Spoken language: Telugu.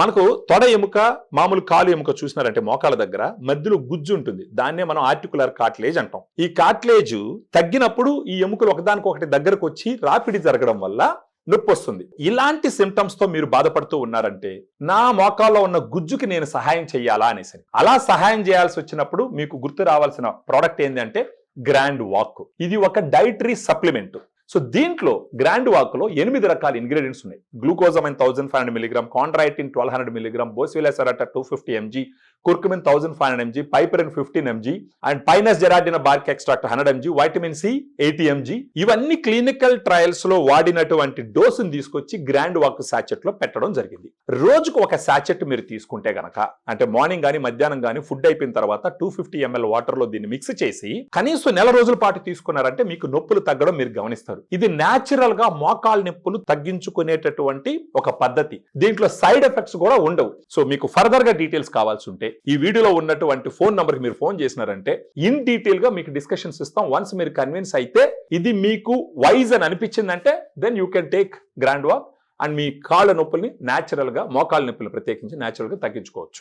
మనకు తొడ ఎముక మామూలు కాలు ఎముక చూసినారంటే మోకాల దగ్గర మధ్యలో గుజ్జు ఉంటుంది. దాన్నే మనం ఆర్టికులర్ కార్టిలేజ్ అంటాం. ఈ కార్టిలేజ్ తగ్గినప్పుడు ఈ ఎముకలు ఒకదానికొకటి దగ్గరకు వచ్చి రాపిడి జరగడం వల్ల నొప్పి వస్తుంది. ఇలాంటి సిమ్టమ్స్ తో మీరు బాధపడుతూ ఉన్నారంటే నా మోకాల్లో ఉన్న గుజ్జుకి నేను సహాయం చేయాలా అనేసి, అలా సహాయం చేయాల్సి వచ్చినప్పుడు మీకు గుర్తు రావాల్సిన ప్రోడక్ట్ ఏంటి అంటే గ్రాండ్ వాక్. ఇది ఒక డైటరీ సప్లిమెంట్. సో దీంట్లో గ్రాండ్ వాక్ లో 8 రకాల ఇంగ్రీడియంట్స్ ఉన్నాయి. Glucosamine 1500 mg, chondroitin 1200 mg, boswellia serrata 250 mg, curcumin 1500 mg, piperine 15 mg and pinus gerardiana bark extract 100 mg, vitamin C 80 mg. ఇవన్నీ క్లినికల్ ట్రయల్స్ లో వాడినటువంటి డోసును తీసుకొచ్చి గ్రాండ్ వాక్ సాచెట్ లో పెట్టడం జరిగింది. రోజుకు ఒక సాచెట్ మీరు తీసుకుంటే గనక, అంటే మార్నింగ్ గానీ మధ్యాహ్నం గానీ ఫుడ్ అయిపోయిన తర్వాత 250 ml వాటర్ లో దీన్ని మిక్స్ చేసి కనీసం నెల రోజుల పాటు తీసుకున్నారంటే మీకు నొప్పులు తగ్గడం మీరు గమనిస్తారు. ఇది న్యాచురల్ గా మోకాలు నొప్పులు తగ్గించుకునేటటువంటి ఒక పద్ధతి. దీంట్లో సైడ్ ఎఫెక్ట్స్ కూడా ఉండవు. సో మీకు ఫర్దర్ గా డీటెయిల్స్ కావాల్సి ఉంటే ఈ వీడియోలో ఉన్నటువంటి ఫోన్ నంబర్ కి మీరు ఫోన్ చేసినారంటే ఇన్ డీటెయిల్ గా మీకు డిస్కషన్స్ ఇస్తాం. వన్స్ మీరు కన్విన్స్ అయితే ఇది మీకు వైజ్ అని అనిపించిందంటే then you can take Grand Walk and మీ కాళ్ళ నొప్పుల్ని న్యాచురల్ గా, మోకాళ్ళ నొప్పులు ప్రత్యేకించి న్యాచురల్ గా తగ్గించుకోవచ్చు.